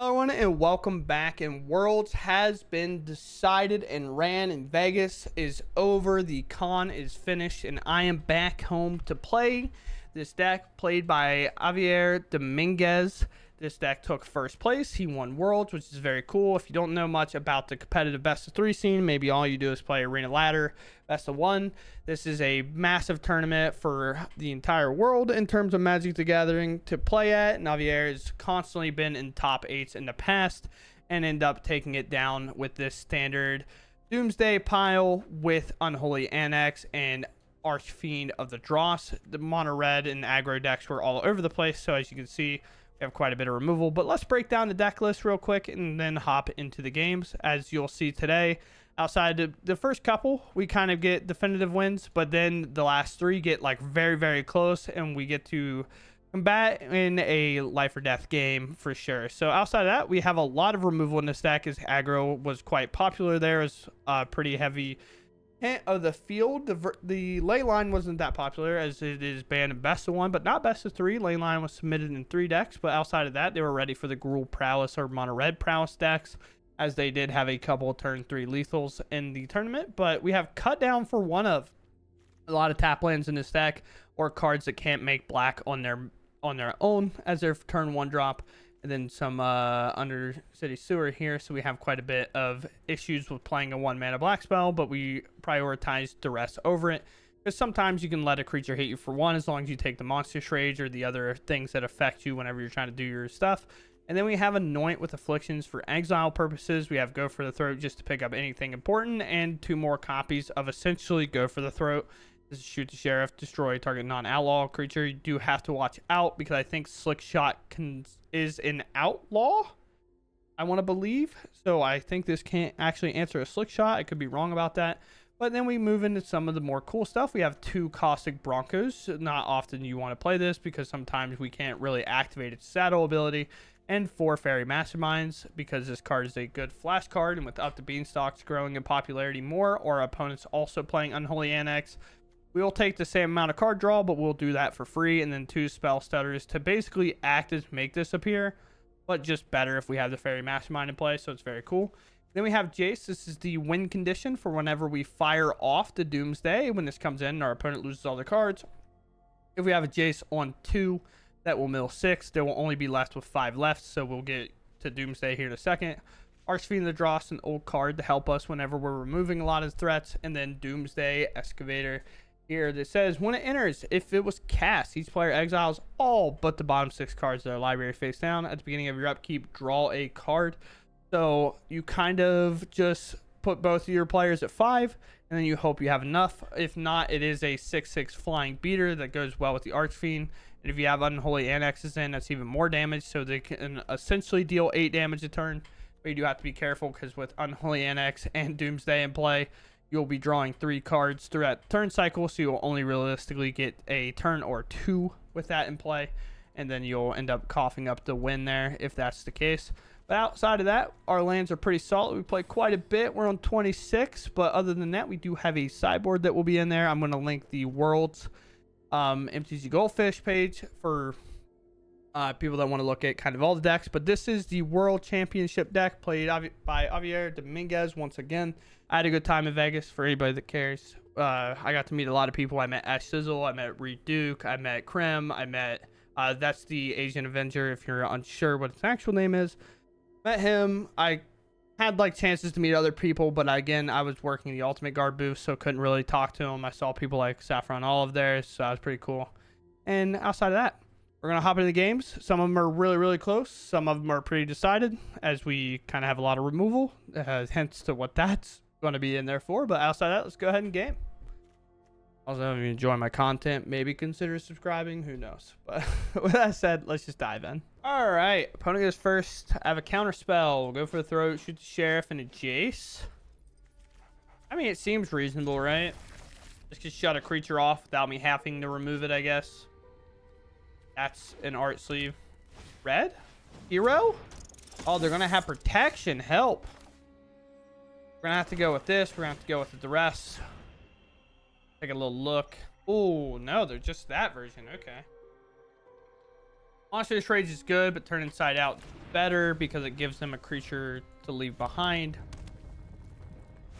Hello everyone and welcome back. And Worlds has been decided and ran, and Vegas is over. The con is finished and I am back home to play this deck played by Javier Dominguez. This deck took first place. He won Worlds, which is very cool. If you don't know much about the competitive best of 3 scene, maybe all you do is play Arena Ladder best of 1. This is a massive tournament for the entire world in terms of Magic the Gathering to play at. And Javier has constantly been in top 8s in the past and end up taking it down with this standard Doomsday pile with Unholy Annex and Archfiend of the Dross. The mono red and aggro decks were all over the place, so as you can see, we have quite a bit of removal. But let's break down the deck list real quick and then hop into the games. As you'll see today, outside the first couple, we kind of get definitive wins, but then the last 3 get like very, very close, and we get to combat in a life or death game for sure. So outside of that, we have a lot of removal in this deck, as aggro was quite popular there. It's pretty heavy of the field. The ley line wasn't that popular, as it is banned in best of 1, but not best of 3. Ley line was submitted in 3 decks, but outside of that, they were ready for the Gruul Prowess or mono red prowess decks, as they did have a couple turn 3 lethals in the tournament. But we have cut down for one of a lot of tap lands in this deck, or cards that can't make black on their own as their turn 1 drop. And then some Undercity Sewer here, so we have quite a bit of issues with playing a 1-mana black spell, but we prioritize Duress over it, because sometimes you can let a creature hit you for 1 as long as you take the Monstrous Rage or the other things that affect you whenever you're trying to do your stuff. And then we have Anoint with Afflictions for exile purposes. We have Go for the Throat just to pick up anything important, and 2 more copies of essentially Go for the Throat. This is Shoot the Sheriff, destroy target non-outlaw creature. You do have to watch out, because I think Slick Shot is an outlaw, I want to believe. So I think this can't actually answer a Slick Shot. I could be wrong about that. But then we move into some of the more cool stuff. We have 2 Caustic Broncos. Not often you want to play this, because sometimes we can't really activate its saddle ability. And 4 Faerie Masterminds, because this card is a good flash card, and with Up the Beanstalks growing in popularity more, or opponents also playing Unholy Annex, we will take the same amount of card draw, but we'll do that for free. And then 2 Spell Stutters to basically act as make this appear, but just better if we have the Faerie Mastermind in play, so it's very cool. Then we have Jace. This is the win condition for whenever we fire off the Doomsday. When this comes in, our opponent loses all their cards. If we have a Jace on 2, that will mill 6. There will only be left with 5 left, so we'll get to Doomsday here in a second. Archfiend of the Dross, an old card to help us whenever we're removing a lot of threats. And then Doomsday Excruciator here that says, when it enters, if it was cast, each player exiles all but the bottom 6 cards of their library face down. At the beginning of your upkeep, draw a card. So you kind of just put both of your players at 5, and then you hope you have enough. If not, it is a 6/6 flying beater that goes well with the Archfiend. And if you have Unholy Annexes in, that's even more damage, so they can essentially deal 8 damage a turn. But you do have to be careful, because with Unholy Annex and Doomsday in play, you'll be drawing 3 cards throughout the turn cycle, so you'll only realistically get a turn or 2 with that in play, and then you'll end up coughing up the win there if that's the case. But outside of that, our lands are pretty solid. We play quite a bit. We're on 26, but other than that, we do have a sideboard that will be in there. I'm going to link the Worlds MTG Goldfish page for people that want to look at kind of all the decks. But this is the World Championship deck played by Javier Dominguez once again. I had a good time in Vegas, for anybody that cares. I got to meet a lot of people. I met Ash Sizzle, I met Reed Duke, I met Krim, I met that's the Asian Avenger if you're unsure what his actual name is. Met him. I had like chances to meet other people, but again, I was working the Ultimate Guard booth, so couldn't really talk to him. I saw people like Saffron Olive there, so that was pretty cool. And outside of that, we're going to hop into the games. Some of them are really, really close. Some of them are pretty decided, as we kind of have a lot of removal, hence to what that's going to be in there for. But outside of that, let's go ahead and game. Also, if you enjoy my content, maybe consider subscribing. Who knows? But with that said, let's just dive in. All right. Opponent goes first. I have a counter spell. We'll go for the Throat, shoot the Sheriff, and a Jace. I mean, it seems reasonable, right? Just shut a creature off without me having to remove it, I guess. That's an art sleeve. Red? Hero? Oh, they're going to have protection. Help. We're going to have to go with this. We're going to have to go with the Duress. Take a little look. Oh, no, they're just that version. Okay. Monstrous Rage is good, but turn inside out better because it gives them a creature to leave behind.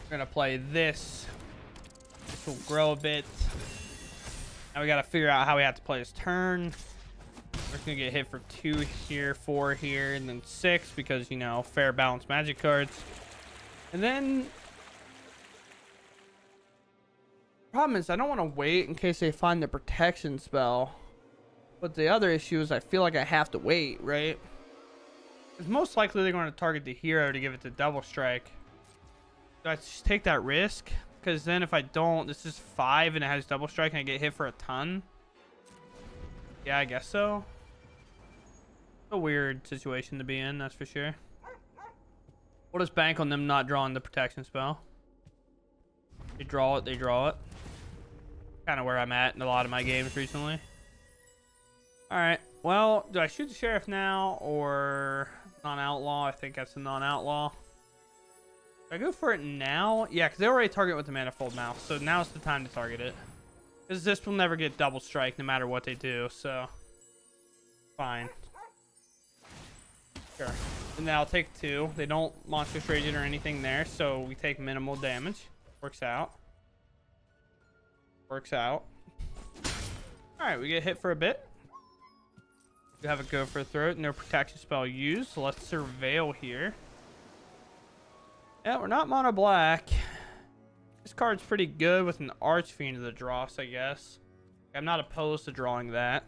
We're gonna play this. This will grow a bit. Now we gotta figure out how we have to play his turn. We're gonna get hit for 2 here, 4 here, and then 6 because, you know, fair balanced magic cards. And then problem is I don't want to wait in case they find the protection spell. But the other issue is I feel like I have to wait, right? Because most likely they're going to target the hero to give it the double strike. Do I just take that risk? Because then if I don't, this is 5 and it has double strike and I get hit for a ton. Yeah, I guess so. A weird situation to be in, that's for sure. We'll just bank on them not drawing the protection spell. They draw it, they draw it. Kind of where I'm at in a lot of my games recently. Alright, well, do I shoot the sheriff now or non-outlaw? I think that's a non-outlaw. Do I go for it now? Yeah, because they already target with the Manifold Mouse, so now's the time to target it. Because this will never get double strike no matter what they do, so fine. Sure. And now I'll take 2. They don't Monstrous Rage it or anything there, so we take minimal damage. Works out. Works out. Alright, we get hit for a bit. We have a go for a throat. No protection spell used, so let's surveil here. Yeah, we're not mono black. This card's pretty good with an Archfiend of the Dross, I guess. I'm not opposed to drawing that.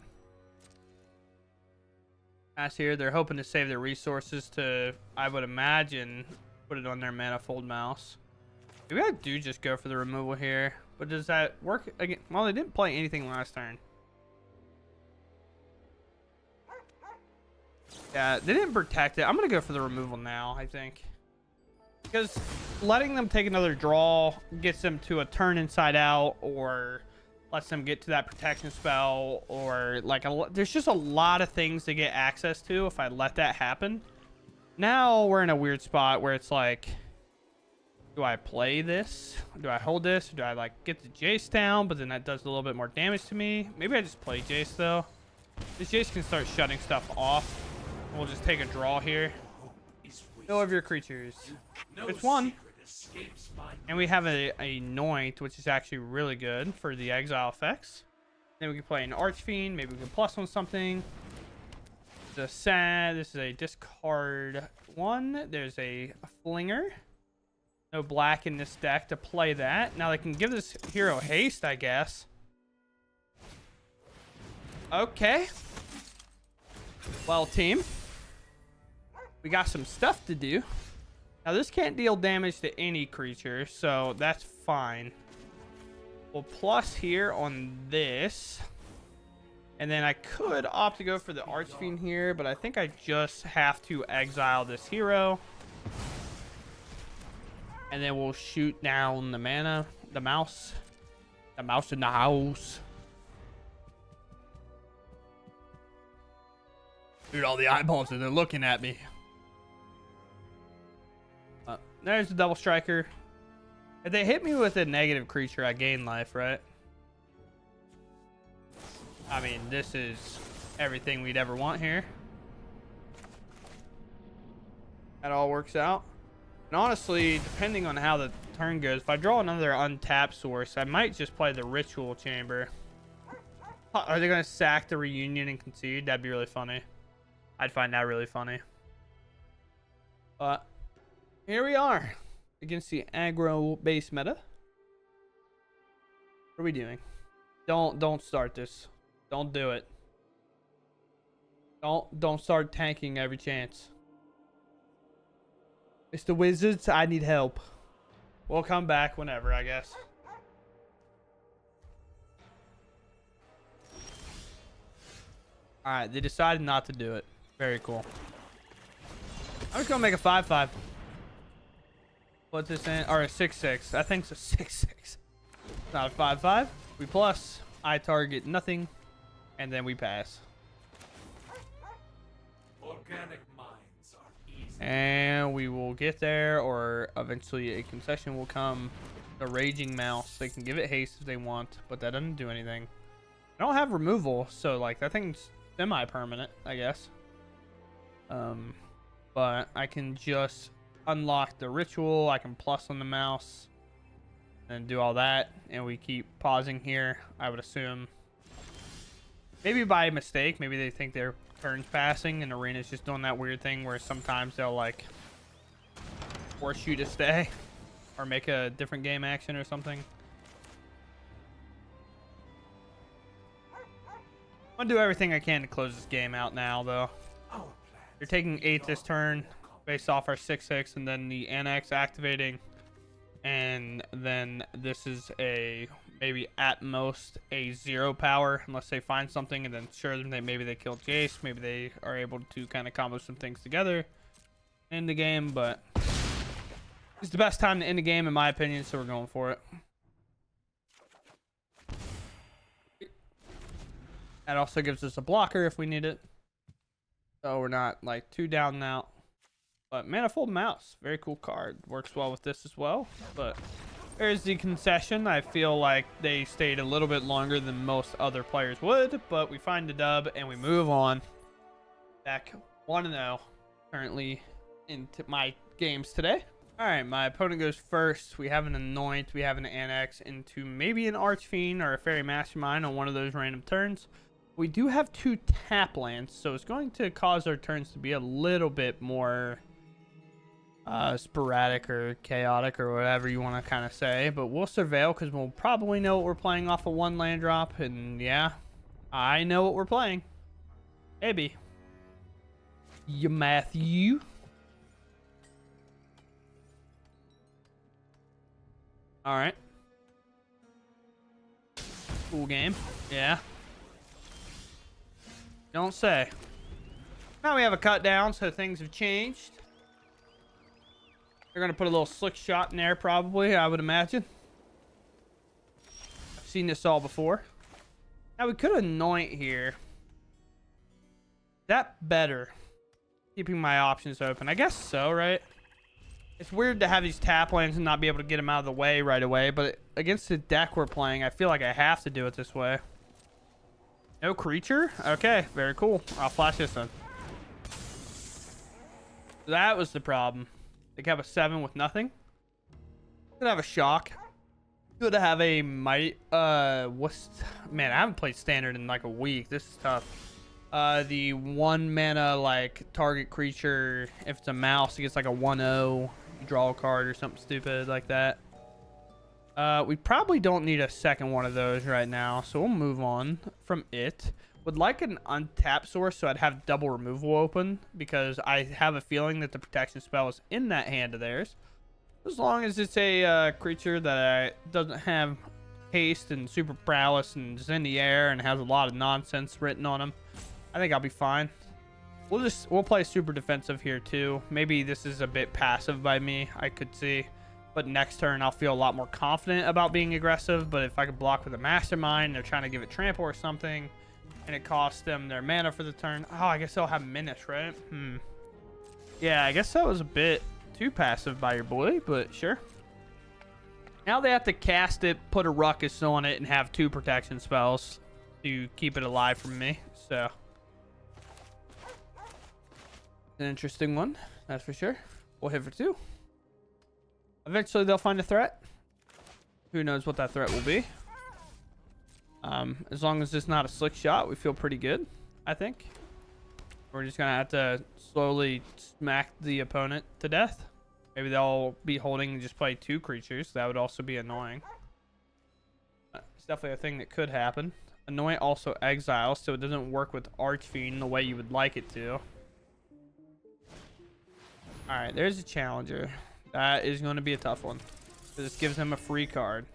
As here, they're hoping to save their resources to, I would imagine, put it on their Manifold Mouse. Maybe I do just go for the removal here. But does that work again? Well, they didn't play anything last turn. Yeah, they didn't protect it. I'm going to go for the removal now, I think. Because letting them take another draw gets them to a turn inside out, or lets them get to that protection spell, or like there's just a lot of things to get access to if I let that happen. Now we're in a weird spot where it's like, do I play this? Do I hold this? Or do I like get the Jace down, but then that does a little bit more damage to me? Maybe I just play Jace though. This Jace can start shutting stuff off. We'll just take a draw here. Know of your creatures. It's 1. And we have a Anoint, which is actually really good for the exile effects. Then we can play an Archfiend. Maybe we can plus on something. This is a discard 1. There's a Flinger. No black in this deck to play that. Now they can give this hero haste, I guess. Okay. Well, team, we got some stuff to do. Now this can't deal damage to any creature, so that's fine. We'll plus here on this. And then I could opt to go for the Archfiend here, but I think I just have to exile this hero. And then we'll shoot down the mana, the mouse in the house. Dude, all the eyeballs are, they're looking at me. There's the double striker. If they hit me with a negative creature, I gain life, right? I mean, this is everything we'd ever want here. That all works out. And honestly, depending on how the turn goes, if I draw another untapped source, I might just play the Ritual Chamber. Are they going to sack the Reunion and concede? That'd be really funny. I'd find that really funny. But here we are against the aggro base meta. What are we doing? Don't start this. Don't do it. Don't start tanking every chance. It's the Wizards. I need help. We'll come back whenever, I guess. Alright, they decided not to do it. Very cool. I'm just gonna make a 5/5. What's this in? Or a 6/6. I think it's a 6/6. Not a 5/5. We plus. I target nothing. And then we pass. Organic minds are easy. And we will get there, or eventually a concession will come. The Raging Mouse. They can give it haste if they want, but that doesn't do anything. I don't have removal, so like that thing's semi-permanent, I guess. But I can just unlock the ritual. I can plus on the mouse and do all that, and we keep pausing here. I would assume maybe by mistake, maybe they think their turn's passing and Arena's just doing that weird thing where sometimes they'll like force you to stay or make a different game action or something. I'm gonna do everything I can to close this game out now, though. You're taking 8 this turn based off our 6/6, and then the Annex activating, and then this is a maybe at most a 0 power unless they find something, and then sure, maybe they kill Jace, maybe they are able to kind of combo some things together in the game, but it's the best time to end the game in my opinion, so we're going for it. That also gives us a blocker if we need it. So we're not like too down and out. But Manifold Mouse, very cool card. Works well with this as well. But there's the concession. I feel like they stayed a little bit longer than most other players would. But we find the dub and we move on. Back 1-0 currently into my games today. Alright, my opponent goes first. We have an Anoint, we have an Annex into maybe an Archfiend or a Faerie Mastermind on one of those random turns. We do have 2 tap lands, so it's going to cause our turns to be a little bit more sporadic or chaotic or whatever you want to kind of say. But we'll surveil because we'll probably know what we're playing off of 1 land drop. And yeah, I know what we're playing. Maybe. You Matthew. All right. Cool game. Yeah. Don't say. Now we have a cut down, so things have changed. They're going to put a little slick shot in there, probably, I would imagine. I've seen this all before. Now we could anoint here. Is that better? Keeping my options open. I guess so, right? It's weird to have these tap lands and not be able to get them out of the way right away, but against the deck we're playing, I feel like I have to do it this way. No creature? Okay, very cool. I'll flash this then. That was the problem. They have a 7 with nothing. Could have a shock. Could have a might. Man, I haven't played standard in like a week. This is tough. The 1 mana like target creature. If it's a mouse, it gets like a 1/0. You draw a card or something stupid like that. We probably don't need a second one of those right now, so we'll move on from it. Would like an untapped source, so I'd have double removal open, because I have a feeling that the protection spell is in that hand of theirs. As long as it's a creature that doesn't have haste and super prowess and is in the air and has a lot of nonsense written on them, I think I'll be fine. We'll play super defensive here too. Maybe this is a bit passive by me, I could see. But next turn, I'll feel a lot more confident about being aggressive. But if I could block with a Mastermind, they're trying to give it trample or something, and it costs them their mana for the turn. Oh, I guess they'll have Menace, right? Yeah, I guess that was a bit too passive by your boy, but sure. Now they have to cast it, put a Ruckus on it, and have 2 protection spells to keep it alive from me. So, an interesting one, that's for sure. We'll hit for 2. Eventually, they'll find a threat. Who knows what that threat will be. As long as it's not a slick shot, we feel pretty good, I think. We're just going to have to slowly smack the opponent to death. Maybe they'll be holding and just play 2 creatures. That would also be annoying. It's definitely a thing that could happen. Anoint also exiles, so it doesn't work with Archfiend the way you would like it to. Alright, there's a challenger. That is going to be a tough one. This gives him a free card.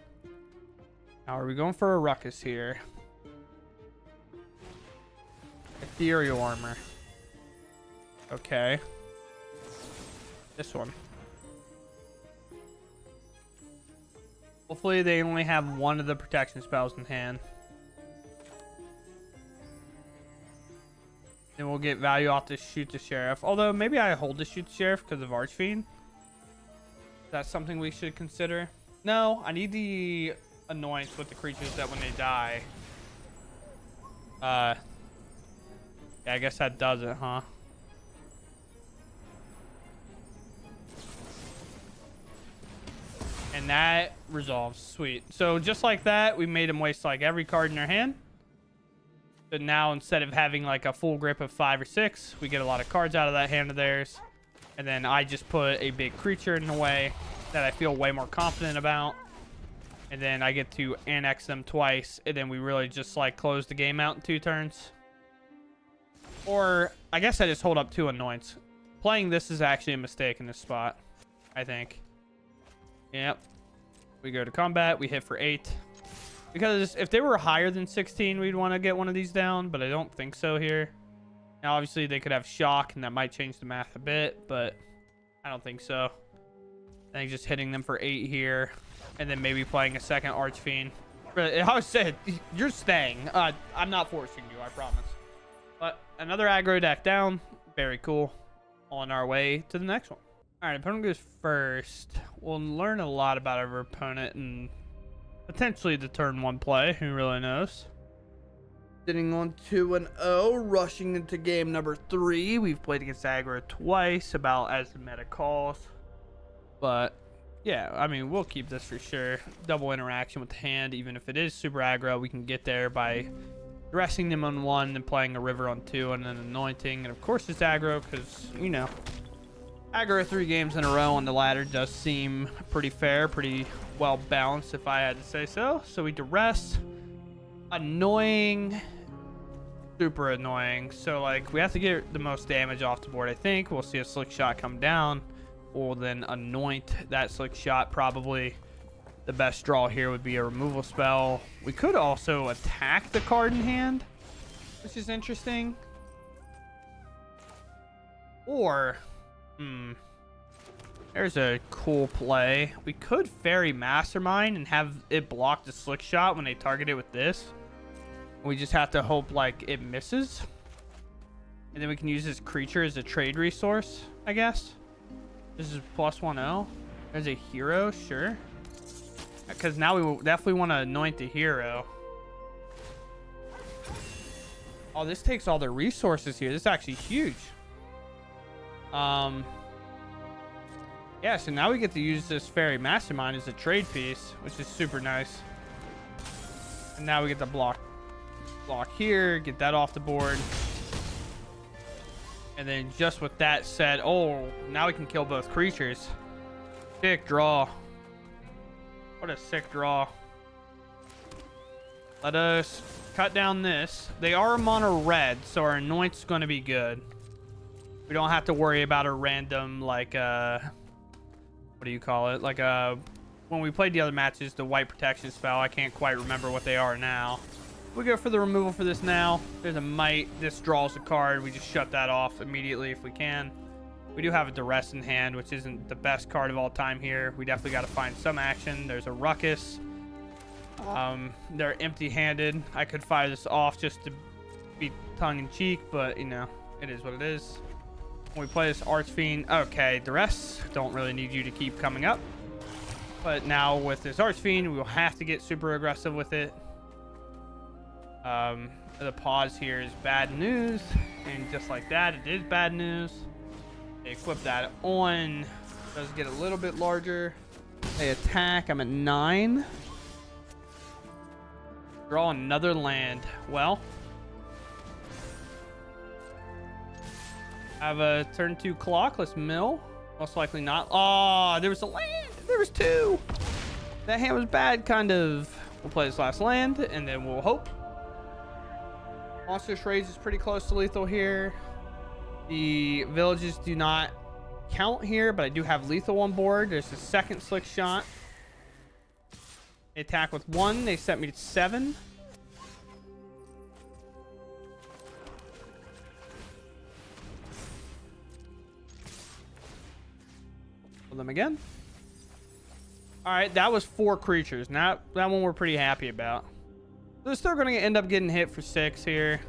Now, are we going for a Ruckus here? Ethereal Armor. Okay. This one. Hopefully they only have 1 of the protection spells in hand. Then we'll get value off to Shoot the Sheriff. Although, maybe I hold to Shoot the Sheriff because of Archfiend. That's something we should consider. No, I need the Anoints with the creatures that when they die, Yeah, I guess that does it, huh? And that resolves. Sweet. So just like that, we made them waste like every card in their hand. But now instead of having like a full grip of 5 or 6, we get a lot of cards out of that hand of theirs. And then I just put a big creature in the way that I feel way more confident about. And then I get to annex them twice. And then we really just like close the game out in 2 turns. Or I guess I just hold up 2 Anoints. Playing this is actually a mistake in this spot, I think. Yep. We go to combat. We hit for 8. Because if they were higher than 16, we'd want to get one of these down. But I don't think so here. Now, obviously, they could have shock, and that might change the math a bit. But I don't think so. I think just hitting them for 8 here. And then maybe playing a second Archfiend. But I always said, you're staying. I'm not forcing you, I promise. But another aggro deck down. Very cool. On our way to the next one. All right, opponent goes first. We'll learn a lot about our opponent and potentially the turn 1 play. Who really knows? Sitting on 2-0, rushing into game number 3. We've played against aggro twice, about as the meta calls. But yeah, I mean, we'll keep this for sure. Double interaction with the hand, even if it is super aggro, we can get there by dressing them on 1 and playing a river on 2 and then anointing. And of course, it's aggro because, you know, aggro 3 games in a row on the ladder does seem pretty fair, pretty well balanced, if I had to say so. So we duress, annoying, super annoying. So like we have to get the most damage off the board. I think we'll see a slick shot come down. We'll then anoint that slick shot. Probably the best draw here would be a removal spell. We could also attack the card in hand, which is interesting. Or there's a cool play. We could Faerie Mastermind and have it block the slick shot when they target it with this. We just have to hope like it misses. And then we can use this creature as a trade resource, I guess. This is +1/0. There's a hero, sure. Because now we will definitely want to anoint the hero. Oh, this takes all their resources here. This is actually huge. Yeah, so now we get to use this Faerie Mastermind as a trade piece, which is super nice. And now we get to block here, get that off the board. And then just with that said, oh, now we can kill both creatures. Sick draw. What a sick draw. Let us cut down this. They are a mono red, so our anoint's going to be good. We don't have to worry about a random, like, what do you call it? Like, when we played the other matches, the white protection spell. I can't quite remember what they are now. We go for the removal for this now. There's a might. This draws a card. We just shut that off immediately if we can. We do have a Duress in hand, which isn't the best card of all time here. We definitely got to find some action. There's a Ruckus. They're empty-handed. I could fire this off just to be tongue-in-cheek, but, you know, it is what it is. When we play this Archfiend, okay, Duress, don't really need you to keep coming up. But now with this Archfiend, we will have to get super aggressive with it. The pause here is bad news, and just like that, it is bad news. They equip that on. Does get a little bit larger. They attack. I'm at 9. Draw another land. Well, I have a turn 2 clock. Let's mill. Most likely not. Oh, there was a land. There was 2. That hand was bad, kind of. We'll play this last land, and then we'll hope. Monstrous Rage is pretty close to lethal here. The villages do not count here, but I do have lethal on board. There's a second slick shot. They attack with 1. They set me to 7. Kill them again. All right, that was 4 creatures. Now that one we're pretty happy about. They're still going to end up getting hit for 6 here.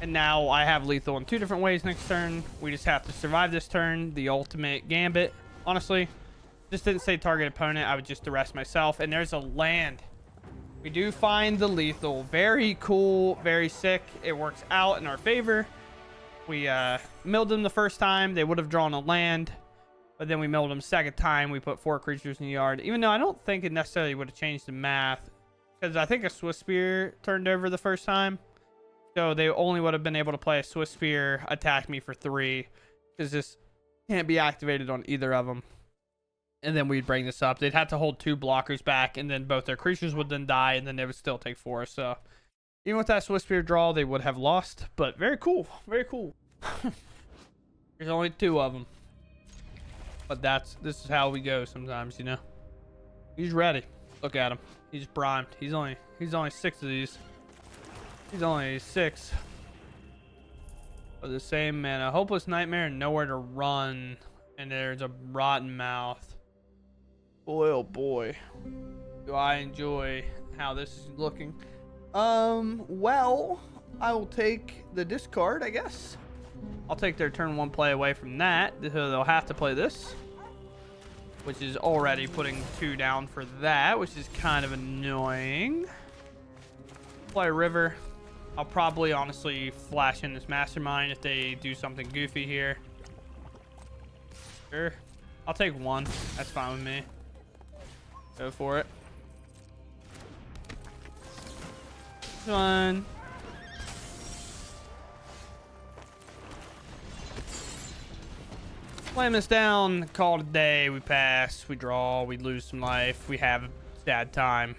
And now I have lethal in 2 different ways next turn. We just have to survive this turn. The ultimate gambit. Honestly, just didn't say target opponent. I would just arrest myself. And there's a land. We do find the lethal. Very cool, very sick. It works out in our favor. We milled them the first time. They would have drawn a land. But then we milled them second time. We put 4 creatures in the yard. Even though I don't think it necessarily would have changed the math. Because I think a Swift Spear turned over the first time. So they only would have been able to play a Swift Spear, attack me for 3. Because this can't be activated on either of them. And then we'd bring this up. They'd have to hold 2 blockers back. And then both their creatures would then die. And then they would still take 4. So even with that Swift Spear draw, they would have lost. But very cool. Very cool. There's only 2 of them. But this is how we go sometimes, you know. He's ready. Look at him. He's primed. He's only 6 of these. He's only 6. Of the same mana. Hopeless Nightmare and Nowhere to Run. And there's a Rotten Mouth. Boy, oh boy. Do I enjoy how this is looking. Well, I will take the discard, I guess. I'll take their turn 1 play away from that. So they'll have to play this. Which is already putting 2 down for that, which is kind of annoying. Play River. I'll probably honestly flash in this Mastermind if they do something goofy here. Sure. I'll take 1. That's fine with me. Go for it. This one. Slam this down, call it a day, we pass, we draw, we lose some life, we have a sad time.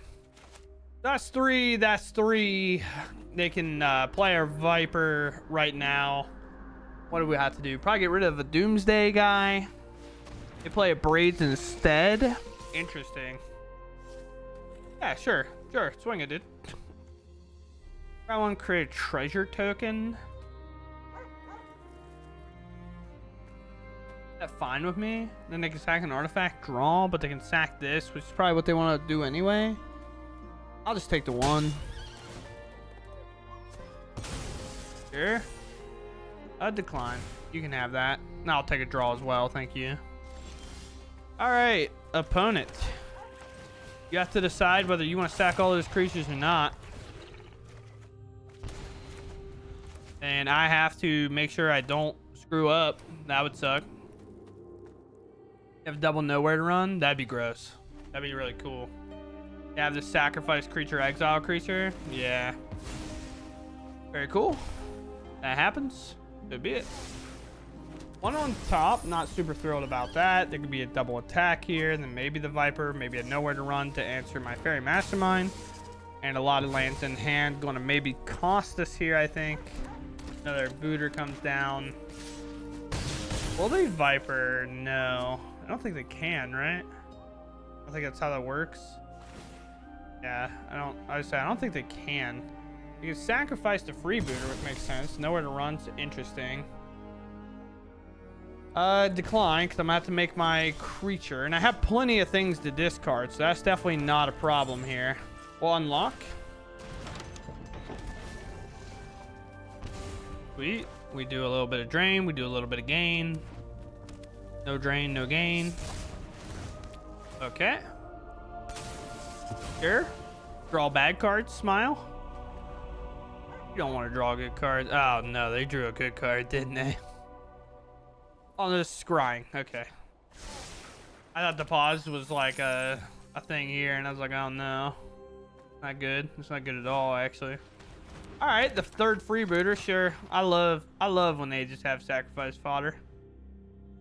That's 3, that's 3. They can play our Viper right now. What do we have to do? Probably get rid of a Doomsday guy. They play a Braids instead. Interesting. Yeah, sure, swing it, dude. I want to create a treasure token. That fine with me? Then they can sack an artifact, draw, but they can sack this, which is probably what they want to do anyway. I'll just take the 1. Sure. A decline. You can have that. Now I'll take a draw as well, thank you. Alright, opponent. You have to decide whether you want to sack all those creatures or not. And I have to make sure I don't screw up. That would suck. Have double Nowhere to Run, that'd be gross. That'd be really cool. You have the sacrifice creature, exile creature. Yeah. Very cool. That happens. Could be it. 1 on top, not super thrilled about that. There could be a double attack here, then maybe the Viper, maybe a Nowhere to Run to answer my Faerie Mastermind. And a lot of lands in hand. Gonna maybe cost us here, I think. Another Booter comes down. Will they Viper? No. I don't think they can, right? I don't think that's how that works. Yeah, I don't think they can. You can sacrifice the Freebooter, which makes sense. Nowhere to Run's interesting. Decline, because I'm gonna have to make my creature. And I have plenty of things to discard, so that's definitely not a problem here. We'll unlock. Sweet. We do a little bit of drain, we do a little bit of gain. No drain, no gain. Okay. Sure. Draw bad cards, smile. You don't want to draw good cards. Oh, no, they drew a good card, didn't they? Oh, no, scrying. Okay. I thought the pause was like a thing here, and I was like, oh, no. Not good. It's not good at all, actually. All right, the 3rd freebooter, sure. I love when they just have sacrifice fodder.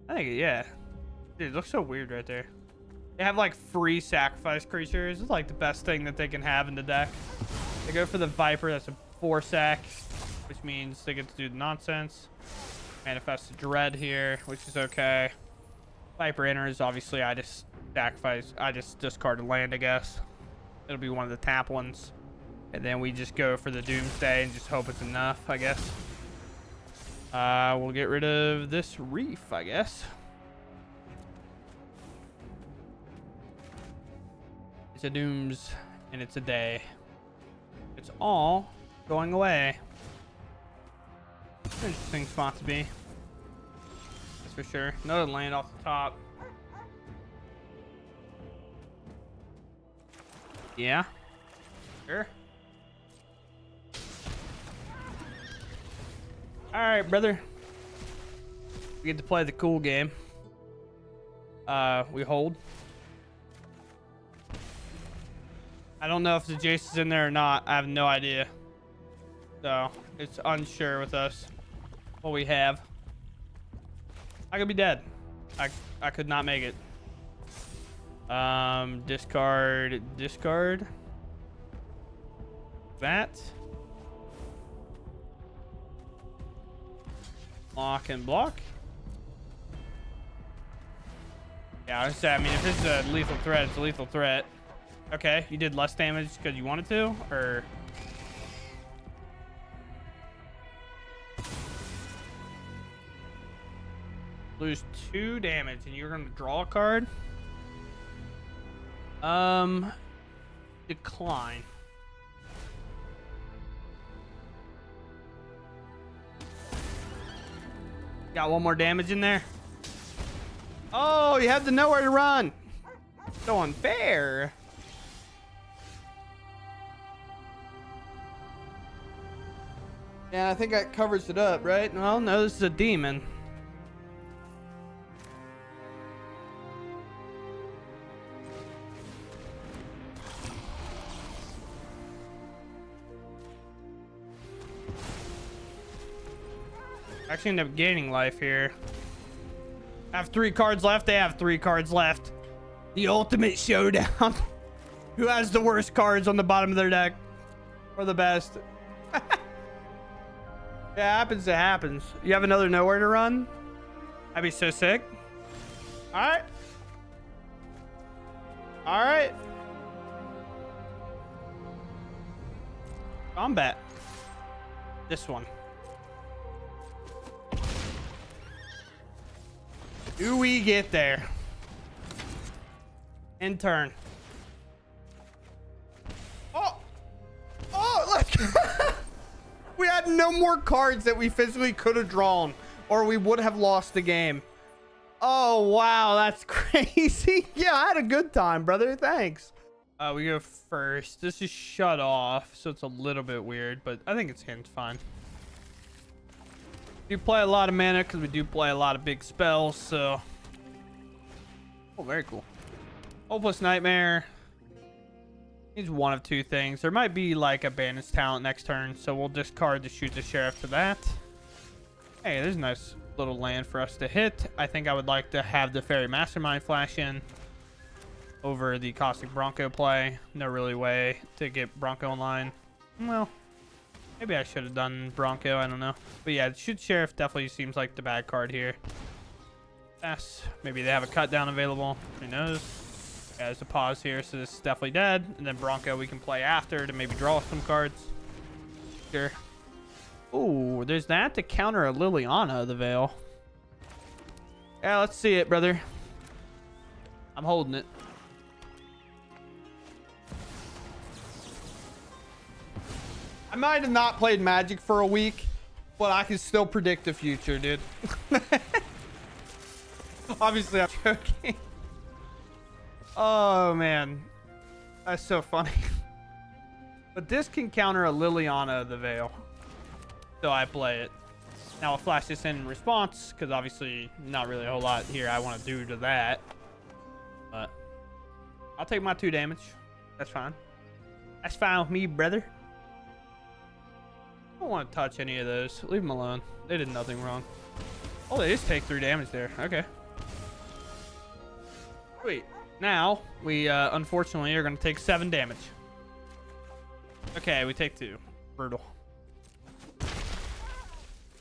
I think, yeah. Dude, it looks so weird right there. They have like free sacrifice creatures. It's like the best thing that they can have in the deck. They go for the Viper. That's a 4 sack, which means they get to do the nonsense. Manifest the Dread here, which is okay. Viper enters. Obviously, I just discard a land, I guess. It'll be one of the tap ones. And then we just go for the Doomsday and just hope it's enough, I guess. We'll get rid of this Reef, I guess. It's a Dooms, and it's a day. It's all going away. Interesting spot to be. That's for sure. Another land off the top. Yeah. Sure. All right, brother. We get to play the cool game. We hold. I don't know if the Jace is in there or not. I have no idea. So, it's unsure with us what we have. I could be dead. I could not make it. Discard. That. Block and block. Yeah, I mean, if this is a lethal threat, it's a lethal threat. Okay, you did less damage because you wanted to, or... Lose 2 damage, and you're going to draw a card? Decline. Got 1 more damage in there. Oh, you have to know where to run. So unfair. Yeah, I think that covers it up, right? Well, no, this is a demon. I actually end up gaining life here. I have 3 cards left. They have 3 cards left. The ultimate showdown. Who has the worst cards on the bottom of their deck? Or the best? Yeah, happens, it happens. You have another nowhere to run? I'd be so sick. Alright. Alright. Combat. This one. Do we get there? In turn. Oh! Oh, let's go! We had no more cards that we physically could have drawn, or we would have lost the game. Oh, wow, that's crazy. Yeah, I had a good time, brother. Thanks. We go first. This is shut off, so it's a little bit weird, but I think it's fine. We do play a lot of mana because we do play a lot of big spells, so... Oh, very cool. Hopeless Nightmare. Needs one of 2 things. There might be like a Bandit's Talent next turn, so we'll discard to shoot the Sheriff to that. Hey, there's a nice little land for us to hit. I think I would like to have the Faerie Mastermind flash in over the Caustic Bronco play. No really way to get Bronco online. Well, maybe I should have done Bronco. I don't know. But yeah, shoot Sheriff definitely seems like the bad card here. Yes, maybe they have a cut down available. Who knows? Yeah, there's a pause here, so this is definitely dead. And then Bronco we can play after to maybe draw some cards. Sure. Ooh, there's that to counter a Liliana of the Veil. Yeah, let's see it, brother. I'm holding it. I might have not played Magic for a week, but I can still predict the future, dude. Obviously, I'm joking. Oh, man. That's so funny. But this can counter a Liliana of the Veil. So I play it. Now I'll flash this in response, because obviously not really a whole lot here I want to do to that. But I'll take my 2 damage. That's fine. That's fine with me, brother. I don't want to touch any of those. Leave them alone. They did nothing wrong. Oh, they just take 3 damage there. Okay. Sweet. Now, we unfortunately are going to take 7 damage. Okay, we take 2. Brutal.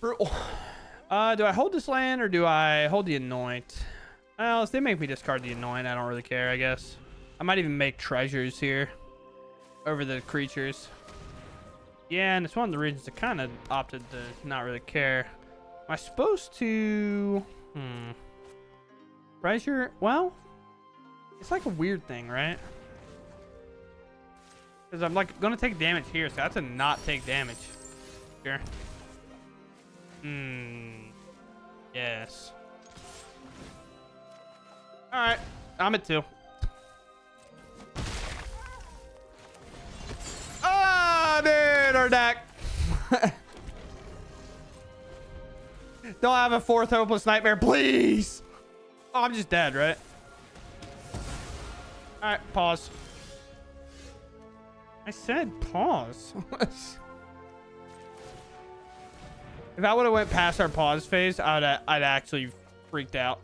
Brutal. Do I hold this land or do I hold the Anoint? Well, if they make me discard the Anoint, I don't really care, I guess. I might even make treasures here over the creatures. Yeah, and it's one of the reasons I kind of opted to not really care. Am I supposed to... Treasure? Well... It's like a weird thing, right? Because I'm like gonna take damage here, so that's a not take damage. Sure. Yes. Alright. I'm at 2. our deck. Don't have a fourth hopeless nightmare, please. Oh, I'm just dead, right? All right, pause. I said pause. If I would have went past our pause phase, I'd actually freaked out.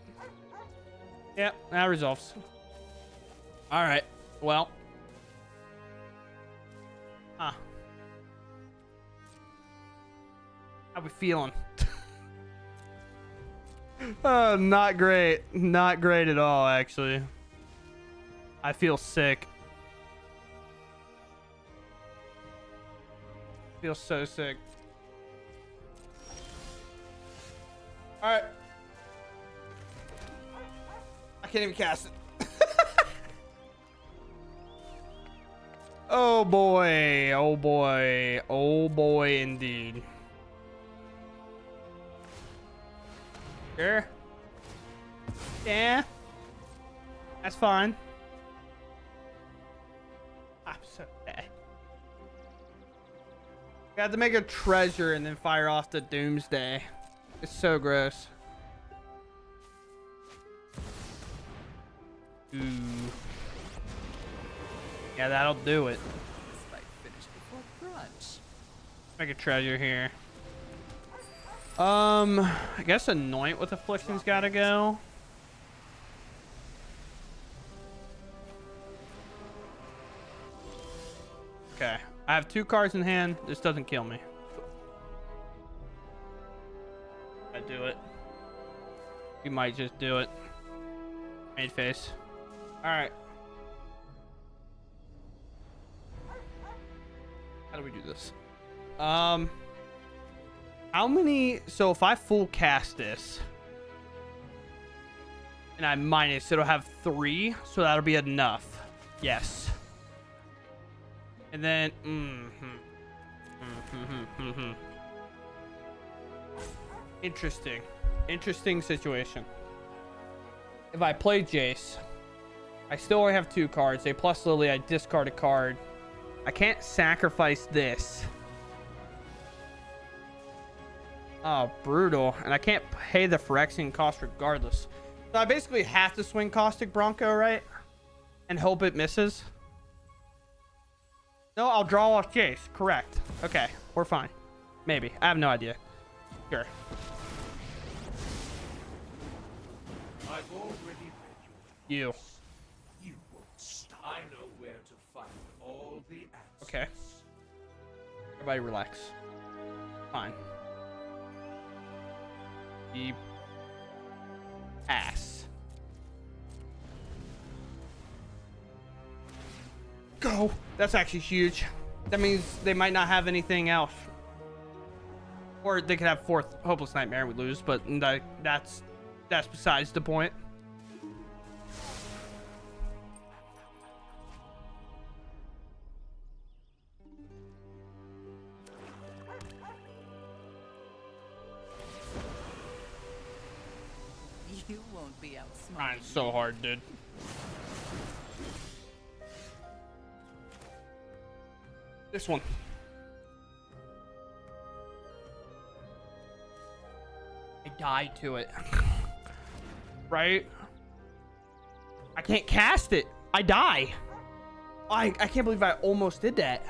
Yep, that resolves. All right. Well. Huh. How we feeling? Oh, not great. Not great at all, actually. I feel sick. I feel so sick. All right. I can't even cast it. Oh boy. Oh boy. Oh boy, indeed. Sure. Yeah. That's fine. I'm so bad. You have to make a treasure and then fire off the Doomsday. It's so gross. Ooh. Yeah, that'll do it. This fight finished before brunch. Make a treasure here. I guess Anoint with Affliction's gotta go. Okay. I have 2 cards in hand. This doesn't kill me. I do it. You might just do it. Made face. Alright. How do we do this? How many... So if I full cast this and I minus, it'll have 3, so that'll be enough. Yes. And then... Interesting. Interesting situation. If I play Jace, I still only have 2 cards. They plus Lily, I discard a card. I can't sacrifice this. Oh, brutal. And I can't pay the Phyrexian cost regardless. So I basically have to swing Caustic Bronco, right? And hope it misses. No, I'll draw off Jace. Correct. Okay, we're fine. Maybe. I have no idea. Sure. I've already read You. you won't stop. I know where to find all the answers. Okay. Everybody relax. Fine. Deep ass. Go. That's actually huge. That means they might not have anything else. Or they could have 4th Hopeless Nightmare and we lose, but that's besides the point. You won't be outsmarted. Trying so hard, dude. This one. I died to it. Right? I can't cast it. I die. I can't believe I almost did that.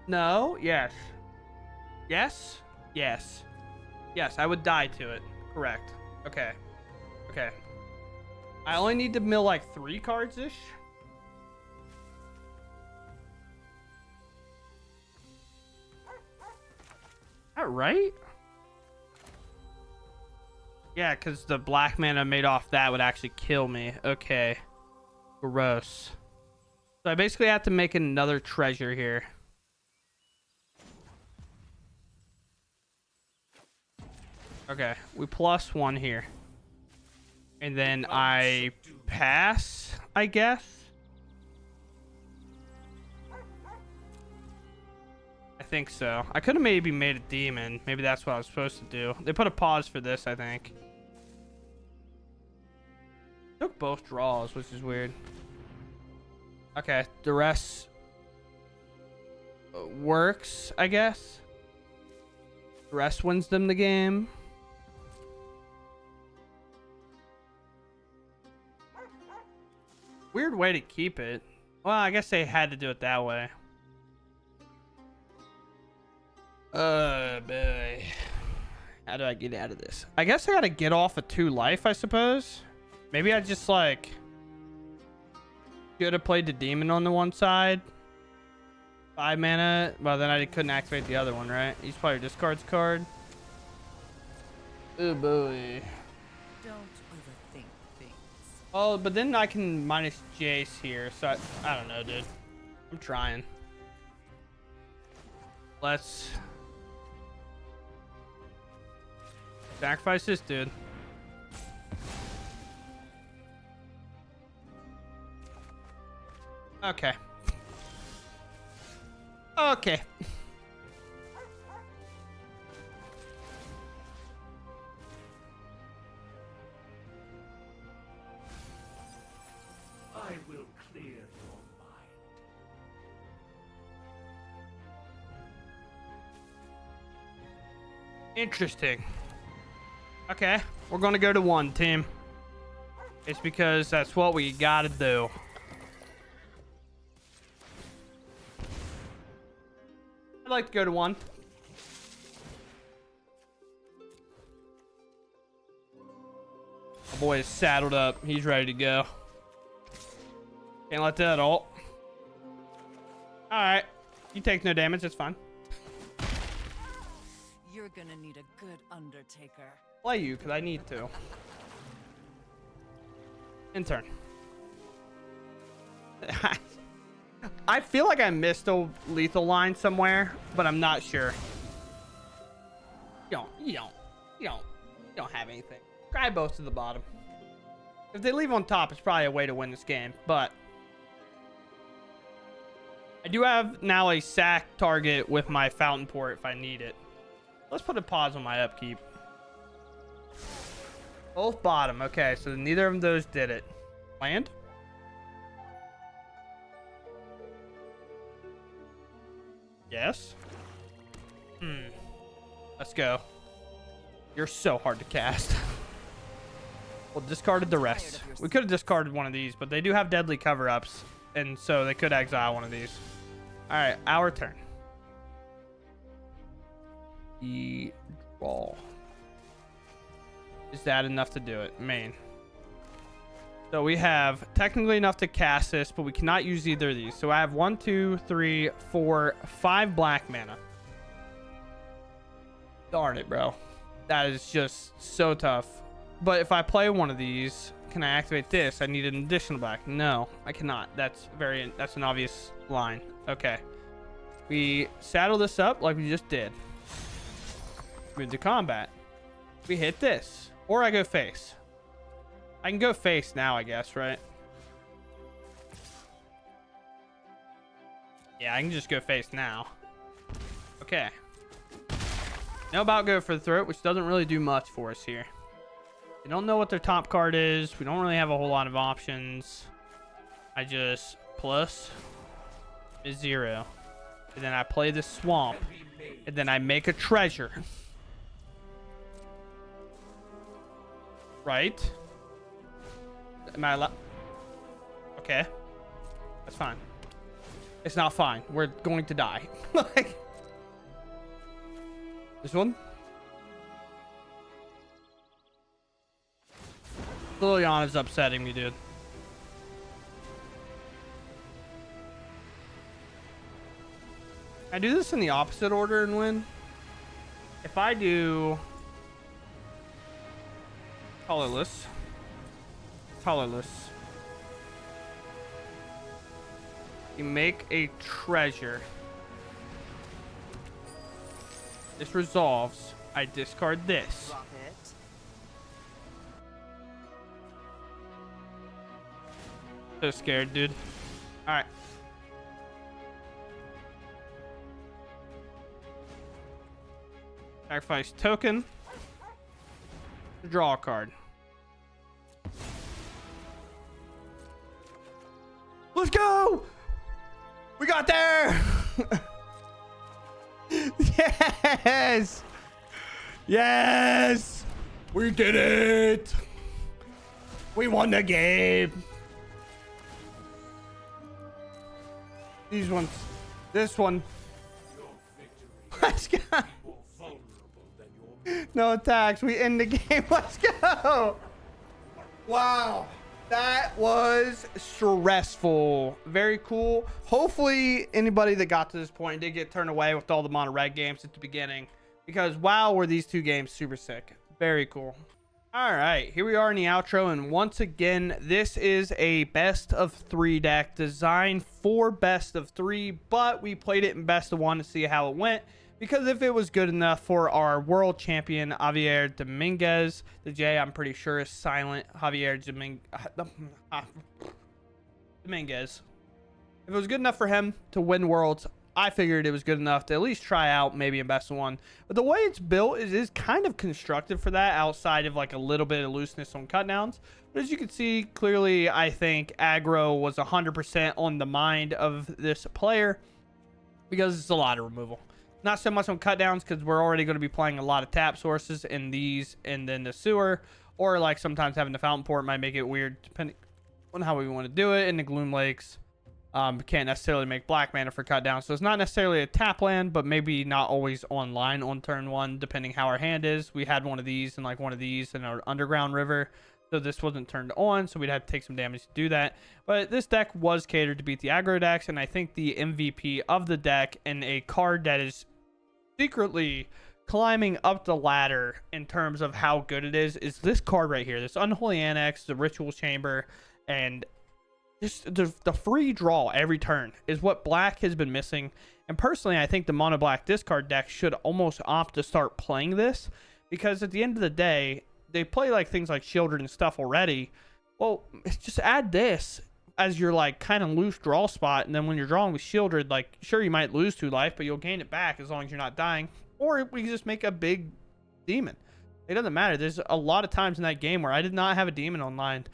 No? Yes. Yes? Yes. Yes, I would die to it. Correct. Okay. Okay. I only need to mill like 3 cards-ish. That right? Yeah, because the black mana made off that would actually kill me. Okay. Gross. So I basically have to make another treasure here. Okay, we plus 1 here. And then I pass, I guess. I think so. I could have maybe made a demon. Maybe that's what I was supposed to do. They put a pause for this, I think. Took both draws, which is weird. Okay, Duress works, I guess. Duress wins them the game. Weird way to keep it. Well, I guess they had to do it that way. Oh, boy. How do I get out of this? I guess I gotta get off of 2 life, I suppose. Maybe I just, like... should have played the demon on the one side. 5 mana. Well, then I couldn't activate the other one, right? Each player discards a card. Oh, boy. Don't overthink things. Oh, but then I can minus Jace here, so I don't know, dude. I'm trying. Let's sacrifice this, dude. Okay. Okay. I will clear your mind. Interesting. Okay, we're gonna go to 1, team. It's because that's what we gotta do. I'd like to go to 1. My boy is saddled up. He's ready to go. Can't let that ult. Alright. You take no damage, it's fine. You're gonna need a good Undertaker. Play you, because I need to. In turn. I feel like I missed a lethal line somewhere, but I'm not sure. You don't have anything. Grab both to the bottom. If they leave on top, it's probably a way to win this game, but I do have now a sack target with my Fountainport if I need it. Let's put a pause on my upkeep. Both bottom. Okay, so neither of those did it. Land? Yes. Let's go. You're so hard to cast. Well, discarded the rest. We could have discarded one of these, but they do have deadly cover-ups, and so they could exile one of these. All right, our turn. Draw. Is that enough to do it? Main. So we have technically enough to cast this, but we cannot use either of these. So I have 1, 2, 3, 4, 5 black mana. Darn it, bro. That is just so tough. But if I play one of these, can I activate this? I need an additional black. No, I cannot. That's an obvious line. Okay. We saddle this up like we just did. Move to combat. We hit this. Or I go face. I can go face now, I guess, right? Yeah, I can just go face now. Okay. Now about go for the throat, which doesn't really do much for us here. We don't know what their top card is. We don't really have a whole lot of options. I just plus is 0. And then I play the swamp. And then I make a treasure. Right? Am I allowed? Okay. That's fine. It's not fine. We're going to die. Like this one? Liliana's upsetting me, dude. I do this in the opposite order and win. If I do colorless. You make a treasure. This resolves. I discard this. Drop it. So scared, dude. Alright. Sacrifice token. Draw a card. Let's go. We got there. Yes. Yes. We did it. We won the game. These ones. This one. Let's go. No attacks. We end the game. Let's go. Wow. That was stressful. Very cool. Hopefully anybody that got to this point did get turned away with all the mono red games at the beginning, because wow, were these two games super sick. Very cool. All right, here we are in the outro, and once again, this is a best of 3 deck designed for best of 3, but we played it in best of 1 to see how it went, because if it was good enough for our world champion Javier Dominguez, the J I'm pretty sure is silent, Javier Dominguez. If it was good enough for him to win worlds, I figured it was good enough to at least try out maybe in best of 1. But the way it's built is kind of constructed for that, outside of like a little bit of looseness on cutdowns. But as you can see, clearly I think aggro was 100% on the mind of this player, because it's a lot of removal. Not so much on cutdowns, because we're already going to be playing a lot of tap sources in these and then the sewer, or like sometimes having the Fountainport might make it weird depending on how we want to do it. In the Gloom Lakes, can't necessarily make black mana for cutdown, so it's not necessarily a tap land, but maybe not always online on turn 1 depending how our hand is. We had one of these and like one of these in our underground river, so this wasn't turned on, so we'd have to take some damage to do that. But this deck was catered to beat the aggro decks, and I think the MVP of the deck, and a card that is secretly climbing up the ladder in terms of how good it is this card right here, this Unholy Annex, the Ritual Chamber, and just the free draw every turn is what black has been missing. And personally, I think the mono black discard deck should almost opt to start playing this, because at the end of the day, they play like things like Shielded and stuff already. Well, just add this as your like kind of loose draw spot, and then when you're drawing with Shielded, like sure you might lose 2 life, but you'll gain it back as long as you're not dying. Or we can just make a big demon. It doesn't matter. There's a lot of times in that game where I did not have a demon online,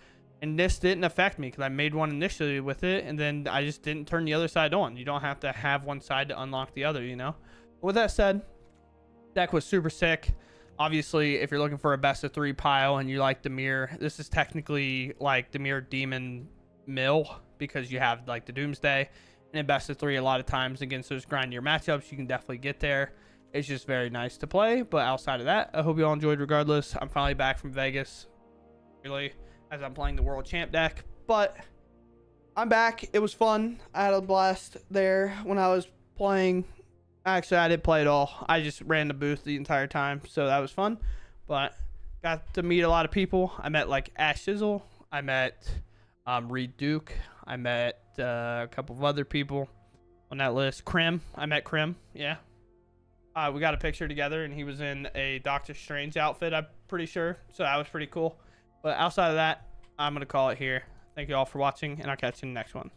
and this didn't affect me because I made one initially with it, and then I just didn't turn the other side on. You don't have to have one side to unlock the other, you know? But with that said, deck was super sick. Obviously, if you're looking for a best of 3 pile and you like Dimir, this is technically like Dimir Demon Mill, because you have like the Doomsday. And in best of 3, a lot of times against those grindier matchups, you can definitely get there. It's just very nice to play. But outside of that, I hope you all enjoyed regardless. I'm finally back from Vegas, really, as I'm playing the world champ deck. But I'm back. It was fun. I had a blast there when I was playing. Actually, I didn't play at all. I just ran the booth the entire time, so that was fun. But got to meet a lot of people. I met like Ash Sizzle. I met Reed Duke. I met a couple of other people on that list. Krim. I met Krim. Yeah. We got a picture together, and he was in a Doctor Strange outfit, I'm pretty sure. So that was pretty cool. But outside of that, I'm going to call it here. Thank you all for watching, and I'll catch you in the next one.